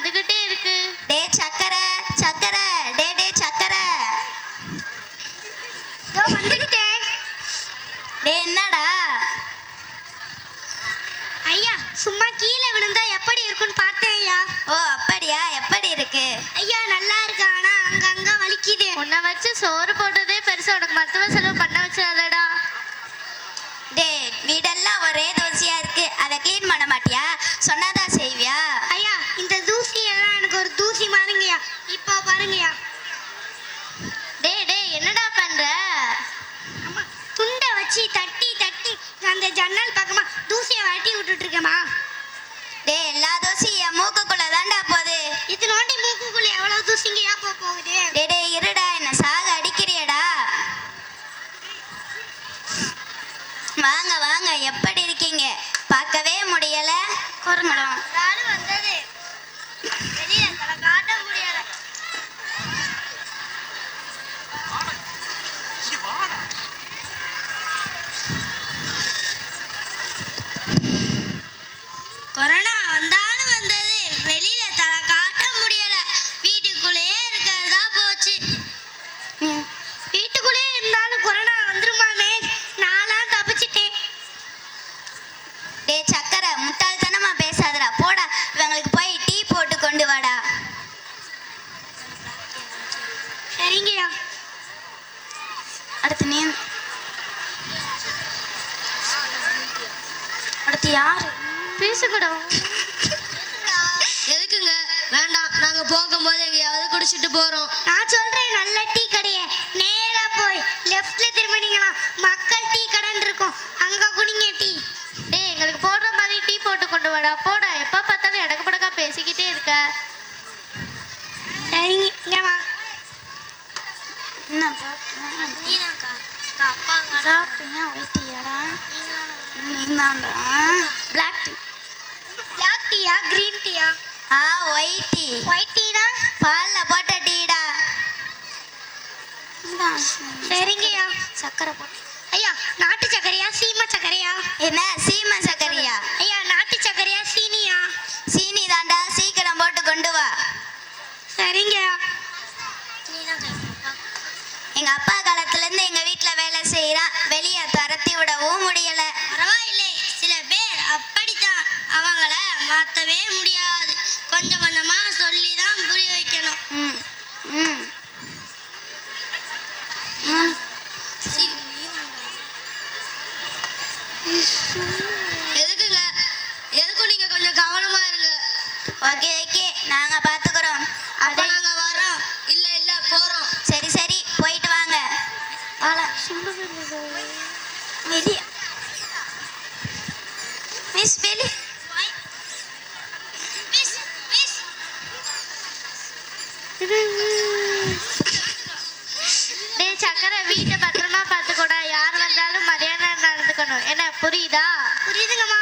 வந்துகிட்டே இருக்கு. டே சக்கரை சக்கரை, டே டே சக்கரை, வந்துட்டேன். டே என்னடா? ஐயா சும்மா கீழே விழுந்தா எப்படி இருக்குன்னு பார்த்தேன் ஐயா. ஓ அப்படியா, எப்படி இருக்கு? ஐயா நல்லா இருக்கு, ஆனா அங்கங்க வலிக்குது. உன்னை வச்சு சோறு போட்டதே பெருசா, உனக்கு மருத்துவ செலவு பண்ண வச்சாதடா. டே வீடெல்லாம் ஒரே தூசியா இருக்கு, அதை க்ளீன் பண்ண மாட்டியா? சொன்னாதான் செய்வியா? ஐயா இந்த தூசி எல்லாம் எனக்கு ஒரு தூசி மாறுங்கய்யா. இப்போ பாருங்கய்யா. டே டே என்னடா பண்ற? அம்மா துண்டை வச்சு தட்டி தட்டி அந்த ஜன்னல் பக்கமா தூசியை வாட்டி விட்டுட்டு இருக்கேம்மா. டே எல்லா தூசியும் என் மூக்குக்குள்ள தாண்டா போகுது. இது நோண்டி மூக்குக்குள்ள எவ்வளவு தூசிங்கய்யா போகுது. டே டே இருடா, என்ன சாக அடிக்கிறியடா? வாங்க வாங்க, எப்படி இருக்கீங்க? பார்க்கவே முடியல. குறுங்கடம் நானும் வந்தது வெளியே தலை காட்ட முடியல. கொரோனா வந்தாலும் வந்தது, வெளியில தலை காட்ட முடியல. வீட்டுக்குள்ளேயே இருக்கிறதா போச்சு. வீட்டுக்குள்ளேயே இருந்தாலும் கொரோனா வந்துருமாமே, நான்லாம் தப்பிச்சிட்டேன். டே சக்கரை, முட்டாள்தனமா பேசாதடா, போடா. இவங்களுக்கு போய் டீ போட்டு கொண்டு வாடா. சரிங்கய்யா. அடுத்து நீ. அடுத்து யாரு? பேசுகடா. எதுக்குங்க? வேண்டாம், நாங்க போகும்போது எங்கேயாவது குடிச்சிட்டு போறோம். நான் சொல்றேன், நல்ல டீ கடையே நேரா போய் லெஃப்ட்ல திரும்பினீங்களா மக்கள் டீ கடைன்னு இருக்கும், அங்க குடிங்க டீ. டேய் எங்களுக்கு போடுற மாதிரி டீ போட்டு கொண்டு வாடா. போடா, எப்ப பார்த்தாலும் எடக்கு படக்கா பேசிக்கிட்டே இருக்க. சரிங்க, இங்க வா. என்ன அப்பாங்க வைத்தியாடா? நீந்தாண்டா. Black tea. பிளாக் டீயா கிரீன் டீயா? White tea. ஒயிட் டீனா? பால்ல போட்ட டீடா. சரிங்கய்யா. சக்கரை போட்டு. ஐயா நாட்டு சக்கரையா சீமை சக்கரையா? என்ன சீமை சக்கரையா? ஐயா நாட்டு சக்கரையா சீனியா? சீனி தாண்டா, சீக்கிரம் போட்டு கொண்டு வா. சரிங்கய்யா. எங்க அப்பா காலத்துல இருந்து எங்க வீட்டுல வேலை செய்யறான், வெளியே துரத்தி விடவும் முடியல. பரவாயில்லை, சில பேர் அப்படித்தான், அவங்கள மாத்தவே முடியாது. கொஞ்சம் கொஞ்சமா சொல்லிதான் புரிய வைக்கணும். ம் ம் எதுக்குங்க? எதுக்கும் நீங்க கொஞ்சம் கவனமா இருங்க. ஓகே ஓகே, நாங்க பாத்துக்கிறோம். அப்ப நாங்க வரோம். இல்ல இல்ல போறோம். சரி சரி, போயிட்டு வாங்க. வெளிய மிஸ் வெளி. மிஸ் மிஸ் டேய் சக்கரை, வீட்டை பத்திரமா பார்த்துக்கூடா. யார் வந்தாலும் மரியாதை நடந்துக்கணும். என்ன புரியுதா? புரியுதுங்கம்மா.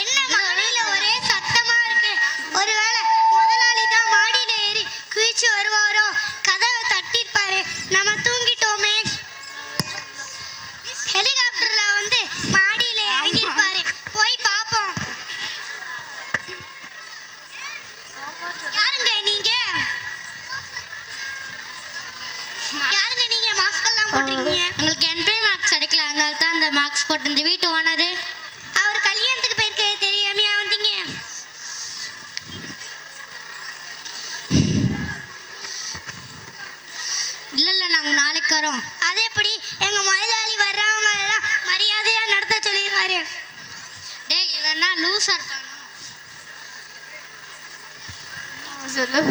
என்ன மாடியில ஒரே சத்தமா இருக்கு? ஒருவேளை முதலாளி தான் மாடியில ஏறி குதிச்சு வருவாரோ? கதவை தட்டிருப்பாரு, நம்ம தூங்கிட்டோமே. ஹெலிகாப்டர்ல வந்து மாடியில இறங்கிருப்பாரு, போய் பாப்போம். யாருங்க நீங்க? யாருங்க நீங்க? மாஸ்க் எல்லாம் போட்டிருக்கீங்க. உங்களுக்கு என்ட்ரி மார்க்ஸ் கிடைக்கல, அதனால தான் அந்த மார்க்ஸ் போட்டு. இந்த வீட்டு ஓனரு அவர் கல்யாணத்துக்கு போயிருக்க, தெரியாமையா வந்தீங்க? இல்ல இல்ல, நாங்க நாளைக்கு வரோம். அது எப்படி? எங்க முதலாளி வர்றவங்க எல்லாம் மரியாதையா நடத்த சொல்லிடுவாரு. டேய் இவனா லூஸ் ஆட்டானா? சொல்லு.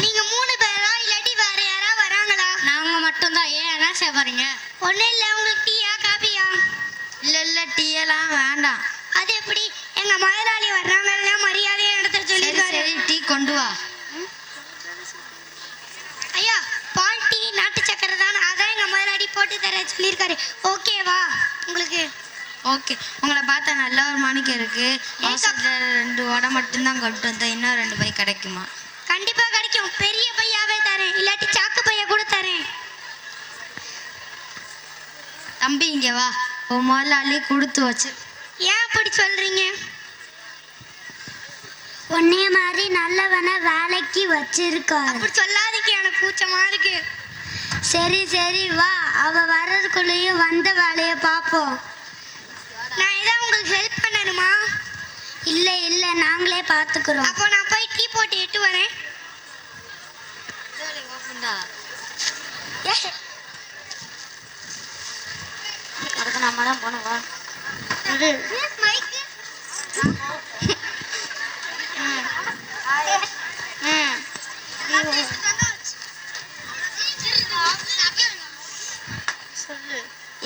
நீங்க 3 பேரா இல்லாட்டி வேற யாரா வராங்களா? நாங்க மட்டும் தான். ஏன் என்ன செய்ய போறீங்க? ஒண்ணும் இல்ல, உங்களுக்கு டீயா காபியா? இல்ல இல்ல, டீ எல்லாம் வேண்டாம். அது எப்படி? எங்க முதலாளி வர்றவங்க எல்லாம் மரியாதையா நடத்த சொல்லிடுவாரு. டீ கொண்டு வா. ஐயா பால் டீ நாட்டு சக்கரை தான், அதான் எங்க முதலாளி போட்டு தர சொல்லியிருக்காரு. ஓகேவா உங்களுக்கு? ஓகே, உங்களை பார்த்தா நல்ல ஒரு மாணிக்கம் இருக்கு. மாசத்துல 2 வடை மட்டும்தான் கொண்டு வந்தேன், இன்னும் 2 பை கிடைக்குமா? கண்டிப்பா கிடைக்கும். பெரிய பையாவே தரேன், இல்லாட்டி சாக்கு பைய கூட தரேன். தம்பி இங்க வா, உன் முதலாளி கொடுத்து வச்சு. ஏன் அப்படி சொல்றீங்க? உன்னைய மாதிரி நல்லவனை வேலைக்கு வச்சிருக்காரு. அப்படி சொல்லாதீங்க, எனக்கு கூச்சமா இருக்கு. சரி சரி வா, அவ வர்றதுக்குள்ளேயும் வந்த வேலையை பார்ப்போம். நான் ஏதாவது உங்களுக்கு ஹெல்ப் பண்ணணுமா? இல்லை இல்லை, நாங்களே பார்த்துக்கிறோம். அப்போ நான் போய் டீ போட்டு எட்டு வரேன். அதுக்கு நம்ம தான் போனவா?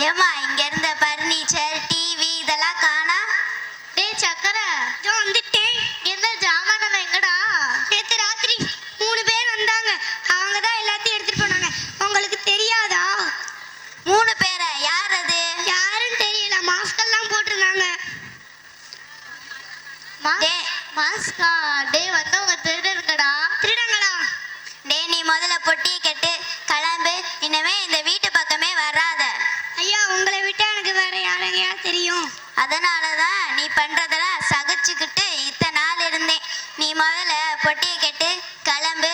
ஏமா இங்க இருந்த பர்னிச்சர் டிவி இதெல்லாம் காணா? டேய் சக்கரை, இதோ வந்துட்டேன். என்ன ஜாமான் எங்கடா? நேத்து ராத்திரி 3 பேர் வந்தாங்க. அவங்க தான் எல்லாத்தையும் எடுத்துட்டு போனாங்க. உங்களுக்கு தெரியாதா? 3 பேரா? யார் அது? யாருன்னு தெரியல, மாஸ்க் எல்லாம் போட்டிருந்தாங்க. டேய் மாஸ்கா? டேய் வந்தவங்க திருடனுங்கடா. திருடங்களா? டேய் நீ முதல்ல பொட்டியை கெட்டு கிளம்பு, இனிமே இந்த வீட்டு பக்கமே வராத. ஐயா, உங்களை விட்டா எனக்கு வேற யாரையா தெரியும்? அதனாலதான் நீ பண்றதெல்லாம் சகிச்சுக்கிட்டு இத்தனை நாள் இருந்தேன். நீ முதல்ல பொட்டியை கெட்டு கிளம்பு.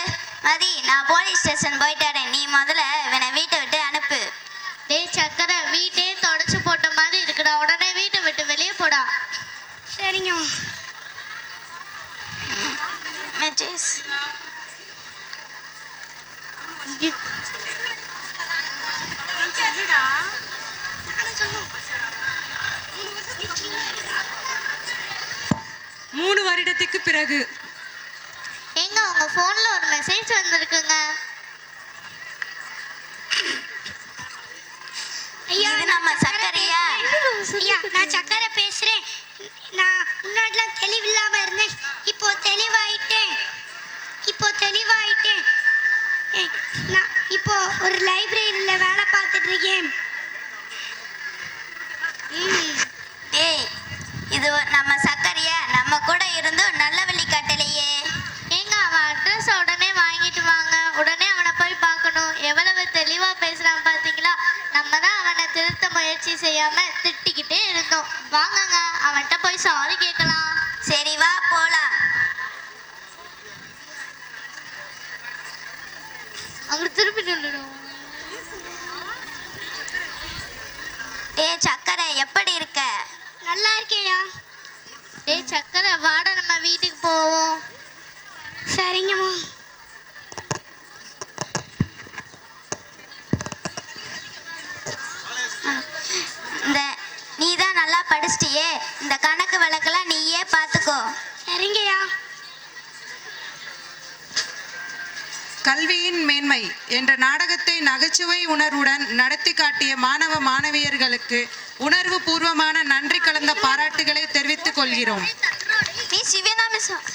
மதி, நான் போலீஸ் ஸ்டேஷன் போயிட்டு வரேன். நீ முதல்ல இவனை வீட்டை விட்டு அனுப்பு. டேய் சக்கரை, வீட்டே தொடச்சு போட்ட மாதிரி இருக்குடா. உடனே வீட்டை விட்டு வெளியே போடா. சரிங்க. மெட்ரிஸ். மூணு வருடத்துக்கு பிறகு எங்க உங்க போன்ல ஒரு மெசேஜ் வந்திருக்குங்க. ஐயா, இது நம்ம சக்கரையா? ஐயா, நான் சக்கரை பேசுறேன். நான் முன்னாடிலாம் தெளிவில்லாம இருந்தேன். இப்போ தெளிவாயிட்டேன். நான் இப்போ ஒரு லைப்ரரியில வேலை பார்த்துட்டு இருக்கேன். டேய் இது நம்ம சக்கரையா? நம்ம கூட இருந்தும் நல்ல வழி காட்டலையே. எங்க அவன் அட்ரஸ் உடனே வாங்கிட்டு வாங்க. உடனே அவனை போய் பார்க்கணும். எவ்வளவு தெளிவா பேசுறான் பாத்தீங்களா? நம்ம தான் அவனை திருத்த முயற்சி செய்யாம திட்டிக்கிட்டே இருந்தோம். வாங்கங்க, அவன்கிட்ட போய் சாரி கேட்கலாம். சரி வா போலாம். அங்க திருப்பி நின்னுடும். டேய் சக்கரை, எப்படி இருக்க? நல்லா இருக்கேயா? டேய் சக்கரை, வாடா நம்ம வீட்டுக்கு போவோம். சரிங்கம்மா. இந்த நீ தான் நல்லா படிச்சிட்டியே, இந்த கணக்கு வழக்கெல்லாம் நீயே பார்த்துக்கோ. சரிங்கய்யா. கல்வியின் மேன்மை என்ற நாடகத்தை நகைச்சுவை உணர்வுடன் நடத்தி காட்டிய மாணவ மாணவியர்களுக்கு உணர்வு பூர்வமான நன்றி கலந்த பாராட்டுகளை தெரிவித்துக் கொள்கிறோம். நீ சிவனா மிஸ்